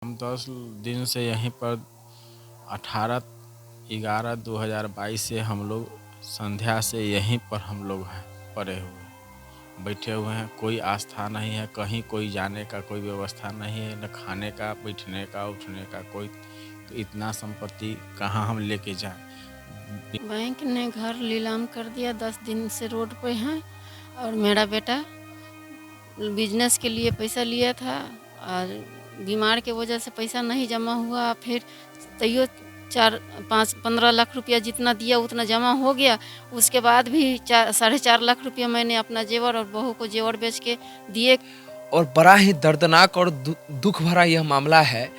हम 10 दिन से यहीं पर 18/11/2022 से हम लोग संध्या से यहीं पर हम लोग हैं, पड़े हुए बैठे हुए हैं। कोई आस्था नहीं है, कहीं कोई जाने का कोई व्यवस्था नहीं है, न खाने का, बैठने का, उठने का कोई। तो इतना संपत्ति कहाँ हम लेके जाएं। बैंक ने घर नीलाम कर दिया, 10 दिन से रोड पे हैं। और मेरा बेटा बिजनेस के लिए पैसा लिया था और बीमार के वजह से पैसा नहीं जमा हुआ। फिर तैयो 4-5-15 लाख रुपया जितना दिया उतना जमा हो गया। उसके बाद भी 4-4.5 लाख रुपया मैंने अपना जेवर और बहू को जेवर बेच के दिए। और बड़ा ही दर्दनाक और दुख भरा यह मामला है।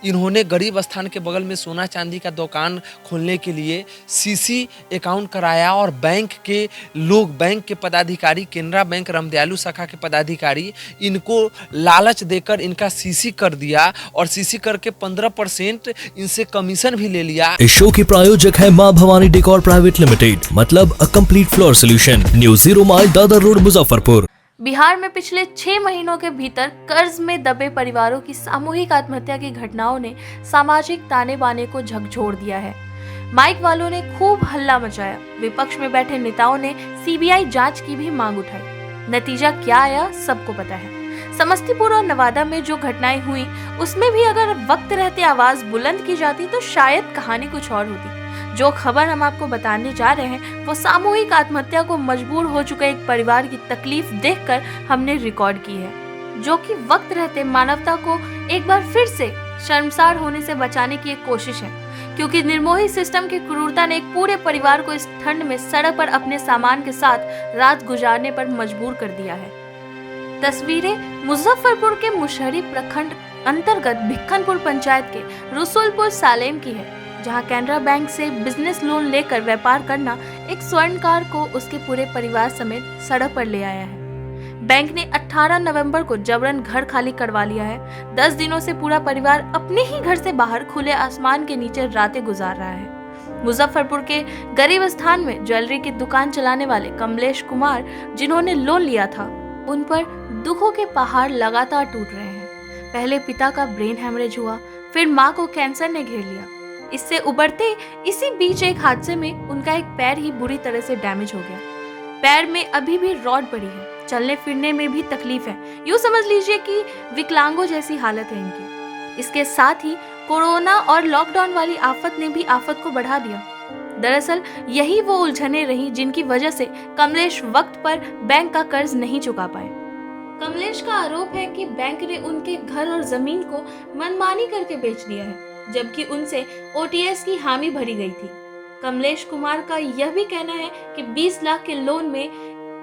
इन्होंने गरीब स्थान के बगल में सोना चांदी का दुकान खोलने के लिए सीसी अकाउंट कराया और बैंक के लोग, बैंक के पदाधिकारी, केनरा बैंक रामदयालु शाखा के पदाधिकारी इनको लालच देकर इनका सीसी कर दिया और सीसी करके 15% इनसे कमीशन भी ले लिया। इस शो की प्रायोजक है मां भवानी डेकोर प्राइवेट लिमिटेड, मतलब a complete floor solution, new 0 mile Dadar road Muzaffarpur. Bihar में पिछले 6 महीनों के भीतर कर्ज में दबे परिवारों की सामूहिक आत्महत्या की घटनाओं ने सामाजिक ताने बाने को झकझोर दिया है। माइक वालों ने खूब हल्ला मचाया, विपक्ष में बैठे नेताओं ने सीबीआई जांच की भी मांग उठाई। नतीजा क्या आया सबको पता है। समस्तीपुर और नवादा में जो घटनाएं हुई उसमें भी अगर वक्त रहते आवाज बुलंद की जाती तो शायद कहानी कुछ और होती। जो खबर हम आपको बताने जा रहे हैं वो सामूहिक आत्महत्या को मजबूर हो चुके एक परिवार की तकलीफ देखकर हमने रिकॉर्ड की है, जो कि वक्त रहते मानवता को एक बार फिर से शर्मसार होने से बचाने की एक कोशिश है, क्योंकि निर्मोही सिस्टम की क्रूरता ने एक पूरे परिवार को इस ठंड में सड़क पर अपने सामान के साथ रात गुजारने पर मजबूर कर दिया है। तस्वीरें मुजफ्फरपुर के मुशहरी प्रखंड अंतर्गत भिक्खनपुर पंचायत के रसूलपुर सालेम की है, जहां कैनरा बैंक से बिजनेस लोन लेकर व्यापार करना एक स्वर्णकार को उसके पूरे परिवार समेत सड़क पर ले आया है। बैंक ने 18 नवंबर को जबरन घर खाली करवा लिया है। 10 दिनों से पूरा परिवार अपने ही घर से बाहर खुले आसमान के नीचे रातें गुजार रहा है। मुजफ्फरपुर के गरीब स्थान में ज्वेलरी की दुकान चलाने वाले कमलेश कुमार, जिन्होंने लोन लिया था, उन पर दुखों के पहाड़ लगातार टूट रहे हैं। पहले पिता का ब्रेन हैमरेज हुआ, फिर माँ को कैंसर ने घेर लिया। इससे उबरते इसी बीच एक हादसे में उनका एक पैर ही बुरी तरह से डैमेज हो गया। पैर में अभी भी रॉड पड़ी है, चलने फिरने में भी तकलीफ है। यूँ समझ लीजिए कि विकलांगों जैसी हालत है इनकी। इसके साथ ही कोरोना और लॉकडाउन वाली आफत ने भी आफत को बढ़ा दिया। दरअसल यही वो उलझने रही जिनकी वजह से कमलेश वक्त पर बैंक का कर्ज नहीं चुका पाए। कमलेश का आरोप है कि बैंक ने उनके घर और जमीन को मनमानी करके बेच दिया है, जबकि उनसे ओटीएस की हामी भरी गई थी। कमलेश कुमार का यह भी कहना है कि 20 लाख के लोन में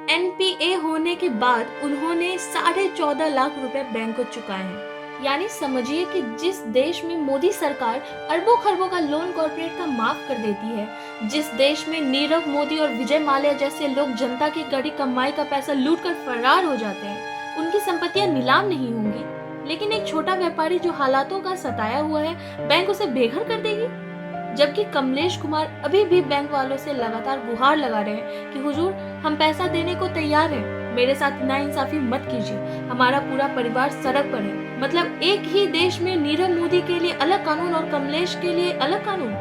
एनपीए होने के बाद उन्होंने 14.5 लाख रुपए बैंक को चुकाए हैं। यानी समझिए कि जिस देश में मोदी सरकार अरबों खरबों का लोन कॉर्पोरेट का माफ कर देती है, जिस देश में नीरव मोदी और विजय माल्या जैसे लोग जनता की कड़ी कमाई का पैसा लूट कर फरार हो जाते हैं, उनकी संपत्तियां नीलाम नहीं होंगी, लेकिन एक छोटा व्यापारी जो हालातों का सताया हुआ है, बैंक उसे बेघर कर देगी। जबकि कमलेश कुमार अभी भी बैंक वालों से लगातार गुहार लगा रहे हैं कि हुजूर, हम पैसा देने को तैयार हैं, मेरे साथ नाइंसाफी मत कीजिए, हमारा पूरा परिवार सड़क पर है। मतलब एक ही देश में नीरव मोदी के लिए अलग कानून और कमलेश के लिए अलग कानून।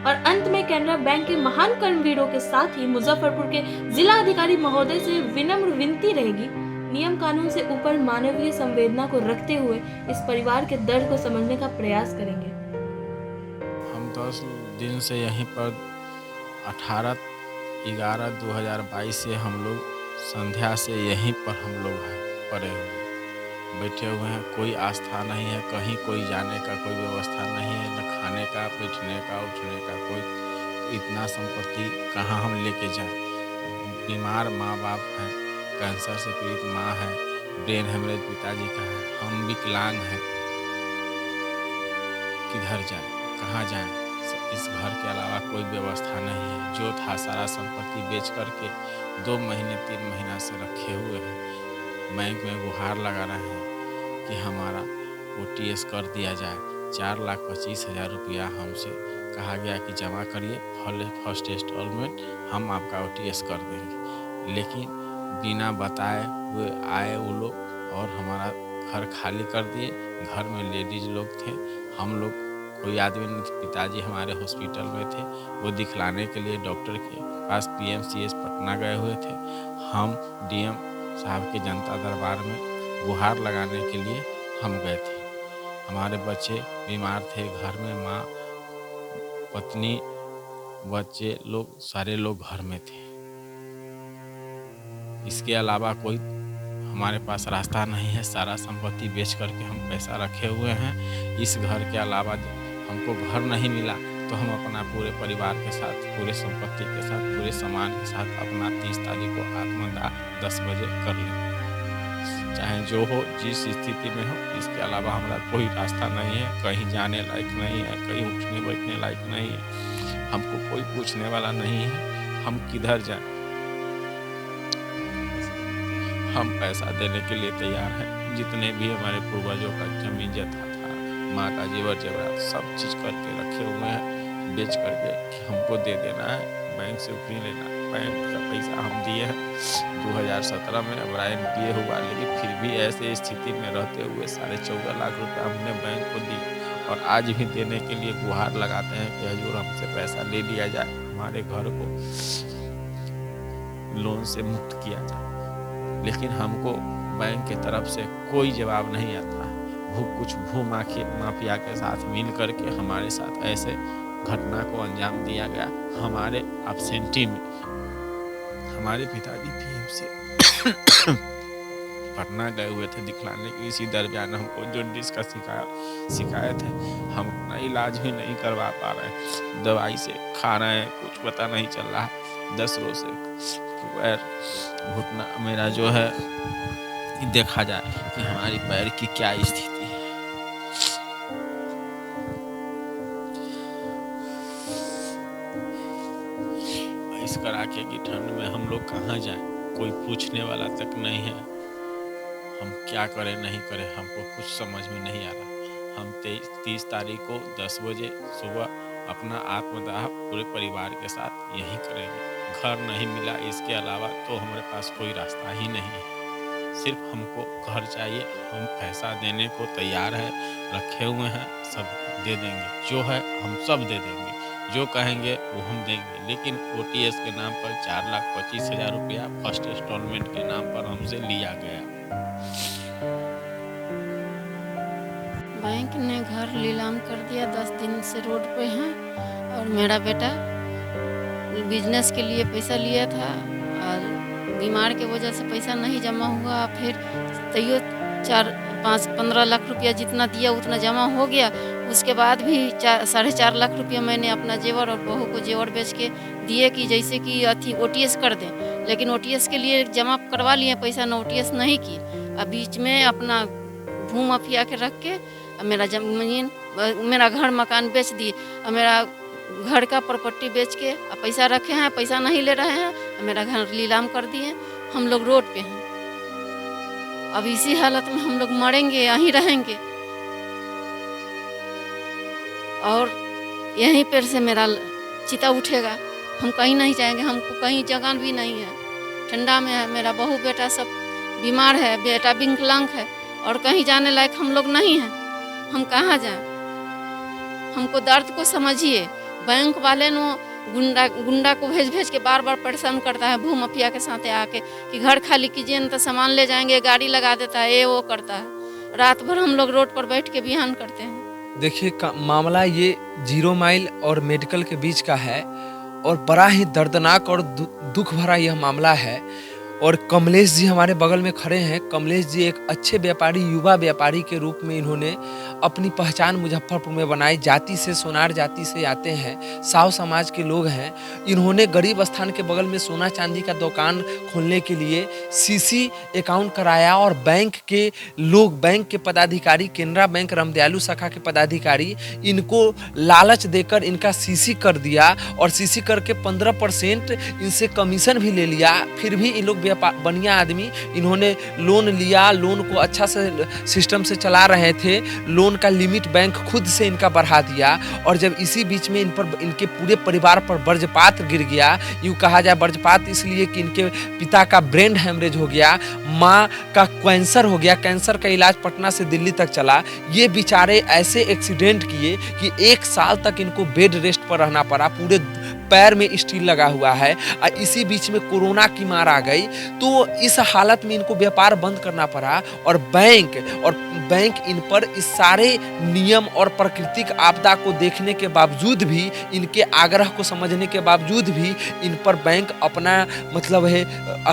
और अंत में कैनरा बैंक के महान कर्मवीरों के साथ ही मुजफ्फरपुर के जिला अधिकारी महोदय से विनम्र विनती रहेगी, नियम कानून से ऊपर मानवीय संवेदना को रखते हुए इस परिवार के दर्द को समझने का प्रयास करेंगे। हम 10 दिन से यहीं पर 18/11/2022 से हम लोग संध्या से यहीं पर हम लोग हैं, पड़े हुए बैठे हुए हैं। कोई आस्था नहीं है, कहीं कोई जाने का कोई व्यवस्था नहीं है, न खाने का, बैठने का, उठने का कोई। तो इतना संपत्ति कहाँ हम लेके जाएं। बीमार माँ बाप हैं, कैंसर से पीड़ित माँ है, ब्रेन हेमरेज पिताजी का है, हम विकलांग हैं। किधर जाएं, कहाँ जाएं। इस घर के अलावा कोई व्यवस्था नहीं है। जो था सारा संपत्ति बेच करके 2 महीने 3 महीना से रखे हुए हैं। बैंक में गुहार लगा रहे हैं कि हमारा ओटीएस कर दिया जाए। 4,25,000 रुपया हमसे कहा गया कि जमा करिए, फर्स्ट इंस्टॉलमेंट हम आपका ओटीएस कर देंगे। लेकिन बिना बताए हुए आए वो लोग और हमारा घर खाली कर दिए। घर में लेडीज लोग थे, हम लोग कोई आदमी नहीं थे। पिताजी हमारे हॉस्पिटल में थे, वो दिखलाने के लिए डॉक्टर के पास PMCH पटना गए हुए थे। हम DM साहब के जनता दरबार में गुहार लगाने के लिए हम गए थे। हमारे बच्चे बीमार थे, घर में माँ, पत्नी, बच्चे लोग, सारे लोग घर में थे। इसके अलावा कोई हमारे पास रास्ता नहीं है। सारा संपत्ति बेच करके हम पैसा रखे हुए हैं। इस घर के अलावा हमको घर नहीं मिला तो हम अपना पूरे परिवार के साथ, पूरे संपत्ति के साथ, पूरे सामान के साथ अपना 30 तारीख को आत्मदाह 10 बजे कर लेंगे, चाहे जो हो, जिस स्थिति में हो। इसके अलावा हमारा कोई रास्ता नहीं है, कहीं जाने लायक नहीं है, कहीं उठने बैठने लायक नहीं है। हमको कोई पूछने वाला नहीं है, हम किधर जाएं। हम पैसा देने के लिए तैयार हैं। जितने भी हमारे पूर्वजों का जमीन जथा था, माँ का जेवर जेवरात, सब चीज़ करके रखे हुए हैं, बेच करके कि हमको दे देना है, बैंक से नहीं लेना। बैंक का पैसा हम दिए हैं 2017 में, अब राय दिए हुआ, लेकिन फिर भी ऐसे स्थिति में रहते हुए 14.5 लाख रुपया हमने बैंक को दिए और आज भी देने के लिए गुहार लगाते हैं कि हजूर हमसे पैसा ले लिया जाए, हमारे घर को लोन से मुक्त किया जाए। लेकिन हमको बैंक की तरफ से कोई जवाब नहीं आता है। कुछ भू माफिया के साथ मिल करके हमारे साथ ऐसे घटना को अंजाम दिया गया। हमारे एब्सेंटी में हमारे पिताजी PMC पटना गए हुए थे दिखलाने के। इसी दरमियान हमको जॉन्डिस का शिकायत है। हम अपना इलाज भी नहीं करवा पा रहे हैं, दवाई से खा रहे हैं, कुछ पता नहीं चल रहा है। 10 रोज से पैर घुटना मेरा जो है, देखा जाए कि हमारी पैर की क्या स्थिति है। इस कड़ाके की ठंड में हम लोग कहाँ जाएं, कोई पूछने वाला तक नहीं है। हम क्या करें नहीं करें, हमको कुछ समझ में नहीं आ रहा। हम 30 तारीख को 10 बजे सुबह अपना आत्मदाह पूरे परिवार के साथ यहीं करेंगे। घर नहीं मिला, इसके अलावा तो हमारे पास कोई रास्ता ही नहीं है। सिर्फ हमको घर चाहिए, हम पैसा देने को तैयार है, रखे हुए हैं, सब दे देंगे। जो है हम सब दे देंगे, जो कहेंगे वो हम देंगे। लेकिन OTS के नाम पर 4,25,000 रुपया फर्स्ट इंस्टॉलमेंट के नाम पर हमसे लिया गया। बैंक ने घर नीलाम कर दिया, 10 दिन से रोड पे हैं। और मेरा बेटा बिजनेस के लिए पैसा लिया था और बीमार के वजह से पैसा नहीं जमा हुआ। फिर तैयो 4-5-15 लाख रुपया जितना दिया उतना जमा हो गया। उसके बाद भी 4.5 लाख रुपया मैंने अपना जेवर और बहू को जेवर बेच के दिए कि जैसे कि OTS कर दें। लेकिन OTS के लिए जमा करवा लिए पैसा, न OTS नहीं की। अब बीच में अपना भू माफिया के रख के मेरा जमीन, मेरा घर मकान बेच दिए। और मेरा घर का प्रॉपर्टी बेच के पैसा रखे हैं, पैसा नहीं ले रहे हैं। मेरा घर नीलाम कर दिए। हम लोग रोड पे हैं। अब इसी हालत में हम लोग मरेंगे, यहीं रहेंगे और यहीं पर से मेरा चिता उठेगा। हम कहीं नहीं जाएंगे, हमको कहीं जगह भी नहीं है। ठंडा में है, मेरा बहू बेटा सब बीमार है, बेटा विकलांग है और कहीं जाने लायक हम लोग नहीं हैं। हम कहाँ जाएं? हमको दर्द को समझिए। बैंक वाले नो गुंडा को भेज के बार परेशान करता है, भू माफिया के साथ आके कि घर खाली कीजिए न तो सामान ले जाएंगे, गाड़ी लगा देता है, ये वो करता है। रात भर हम लोग रोड पर बैठ के बिहान करते हैं। देखिए मामला ये 0 माइल और मेडिकल के बीच का है और बड़ा ही दर्दनाक और दुख भरा यह मामला है। और कमलेश जी हमारे बगल में खड़े हैं। कमलेश जी एक अच्छे व्यापारी, युवा व्यापारी के रूप में इन्होंने अपनी पहचान मुजफ्फरपुर में बनाई। जाति से, सोनार जाति से आते हैं, साव समाज के लोग हैं। इन्होंने गरीब स्थान के बगल में सोना चांदी का दुकान खोलने के लिए CC अकाउंट कराया और बैंक के लोग, बैंक के पदाधिकारी, केनरा बैंक रामदयालु शाखा के पदाधिकारी इनको लालच देकर इनका CC कर दिया और CC करके 15% इनसे कमीशन भी ले लिया। फिर भी इन लोग बढ़िया आदमी, इन्होंने लोन लिया, लोन को अच्छा से सिस्टम से चला रहे थे, लोन का लिमिट बैंक खुद से इनका बढ़ा दिया, और जब इसी बीच में इनके पूरे परिवार पर वज्रपात गिर गया, यूँ कहा जाए वज्रपात इसलिए कि इनके पिता का ब्रेन हैमरेज हो गया, माँ का कैंसर हो गया, कैंसर का इलाज पटना से दिल्ली तक चला। ये बेचारे ऐसे एक्सीडेंट किए कि 1 साल तक इनको बेड रेस्ट पर रहना पड़ा, पूरे पैर में स्टील लगा हुआ है, और इसी बीच में कोरोना की मार आ गई। तो इस हालत में इनको व्यापार बंद करना पड़ा, और बैंक इन पर इस सारे नियम और प्राकृतिक आपदा को देखने के बावजूद भी, इनके आग्रह को समझने के बावजूद भी, इन पर बैंक अपना मतलब है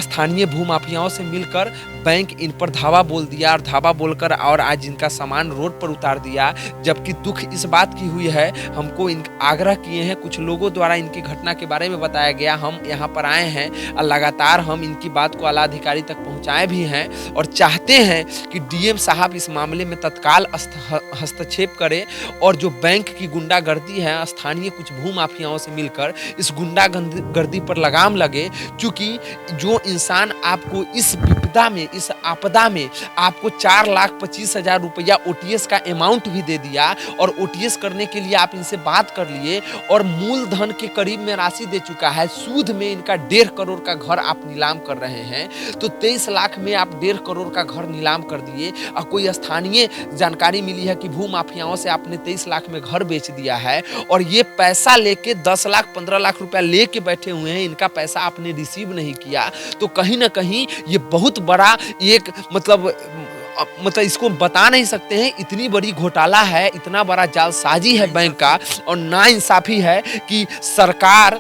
स्थानीय भूमाफियाओं से मिलकर बैंक इन पर धावा बोल दिया, और धावा बोलकर और आज इनका सामान रोड पर उतार दिया। जबकि दुख इस बात की हुई है, हमको इन आग्रह किए हैं, कुछ लोगों द्वारा इनकी घटना के बारे में बताया गया, हम यहाँ पर आए हैं और लगातार हम इनकी बात को आला अधिकारी तक पहुँचाए भी हैं, और चाहते हैं कि डीएम साहब इस मामले में तत्काल हस्तक्षेप करे, और जो बैंक की गुंडागर्दी है स्थानीय कुछ भूमाफियाओं से मिलकर, इस गुंडागर्दी पर लगाम लगे। क्योंकि जो इंसान आपको इस विपदा में, इस आपदा में आपको 4,25,000 रुपया OTS का अमाउंट भी दे दिया, और OTS करने के लिए आप इनसे बात कर लिए, और मूलधन के करीब में राशि दे चुका है, सूद में इनका 1.5 करोड़ का घर आप नीलाम कर रहे हैं। तो 23 लाख में आप 1.5 करोड़ का घर नीलाम कर दिए, और कोई स्थानीय जानकारी मिली है कि भूमाफियाओं से आपने 23 लाख में घर बेच दिया है, और ये पैसा लेके 10 लाख 15 लाख रुपया लेके बैठे हुए हैं, इनका पैसा आपने रिसीव नहीं किया। तो कहीं ना कहीं ये बहुत बड़ा एक मतलब इसको बता नहीं सकते हैं, इतनी बड़ी घोटाला है, इतना बड़ा जालसाजी है बैंक का, और नाइंसाफी है कि सरकार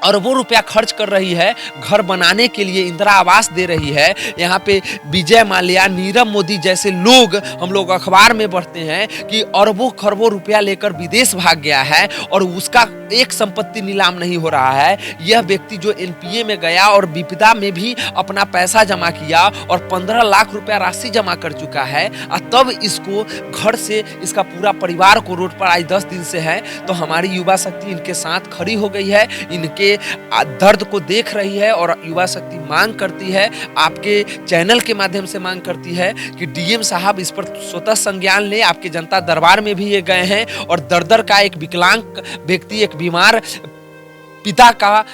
अरबों रुपया खर्च कर रही है घर बनाने के लिए, इंदिरा आवास दे रही है। यहाँ पे विजय माल्या, नीरव मोदी जैसे लोग, हम लोग अखबार में पढ़ते हैं कि अरबों खरबों रुपया लेकर विदेश भाग गया है, और उसका एक संपत्ति नीलाम नहीं हो रहा है। यह व्यक्ति जो NPA में गया और विपदा में भी अपना पैसा जमा किया, और 15 लाख रुपया राशि जमा कर चुका है, और तब इसको घर से इसका पूरा परिवार को रोड पर आज 10 दिन से है। तो हमारी युवा शक्ति इनके साथ खड़ी हो गई है, इनके दर्द को देख रही है, और युवा शक्ति मांग करती है, आपके चैनल के माध्यम से मांग करती है कि डीएम साहब इस पर स्वतः संज्ञान ले। आपके जनता दरबार में भी ये गए हैं, और दर का एक विकलांग व्यक्ति, एक बीमार पिता का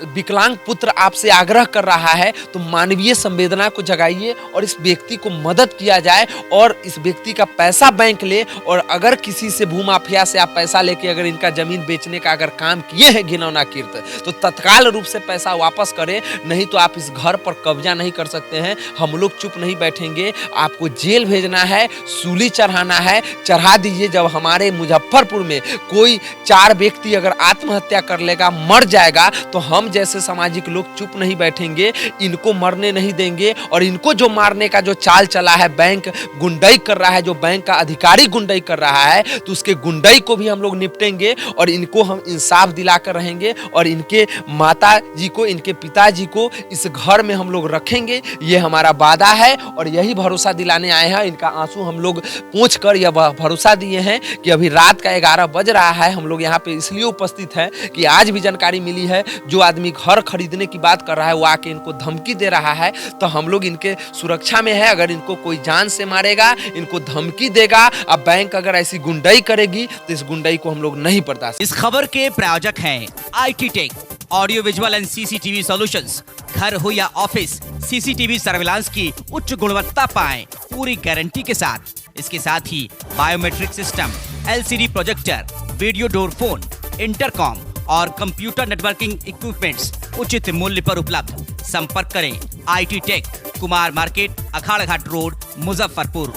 विकलांग पुत्र आपसे आग्रह कर रहा है, तो मानवीय संवेदना को जगाइए और इस व्यक्ति को मदद किया जाए, और इस व्यक्ति का पैसा बैंक ले। और अगर किसी से भूमाफिया से आप पैसा लेके अगर इनका जमीन बेचने का अगर काम किए हैं घिनौना कृत्य, तो तत्काल रूप से पैसा वापस करें, नहीं तो आप इस घर पर कब्जा नहीं कर सकते हैं। हम लोग चुप नहीं बैठेंगे, आपको जेल भेजना है, सूली चढ़ाना है, चढ़ा दीजिए। जब हमारे मुजफ्फरपुर में कोई 4 व्यक्ति अगर आत्महत्या कर लेगा, मर जाएगा, तो हम जैसे सामाजिक लोग चुप नहीं बैठेंगे, इनको मरने नहीं देंगे। और इनको जो मारने का जो चाल चला है, बैंक गुंडाई कर रहा है, जो बैंक का अधिकारी गुंडाई कर रहा है, तो उसके गुंडाई को भी हम लोग निपटेंगे, और इनको हम इंसाफ दिलाकर रहेंगे, और इनके माता जी को, इनके पिताजी को इस घर में हम लोग रखेंगे। ये हमारा वादा है, और यही भरोसा दिलाने आए हैं। इनका आंसू हम लोग पोंछ कर यह भरोसा दिए हैं कि अभी रात का 11 बज रहा है, हम लोग यहाँ पे इसलिए उपस्थित हैं कि आज भी जानकारी मिली है, जो आदमी घर खरीदने की बात कर रहा है वो आके इनको धमकी दे रहा है। तो हम लोग इनके सुरक्षा में है, अगर इनको कोई जान से मारेगा, इनको धमकी देगा, अब बैंक अगर ऐसी गुंडाई करेगी तो इस गुंडाई को हम लोग नहीं बर्दाश्त। इस खबर के प्रायोजक हैं IT tech, audio visual and CCTV solutions. घर हो या ऑफिस, CCTV सर्विलांस की उच्च गुणवत्ता पाएं पूरी गारंटी के साथ। इसके साथ ही biometric system, LCD projector, video door phone, intercom और कंप्यूटर नेटवर्किंग इक्विपमेंट्स उचित मूल्य पर उपलब्ध। संपर्क करें IT tech, Kumar market, Akhara Ghat road, Muzaffarpur.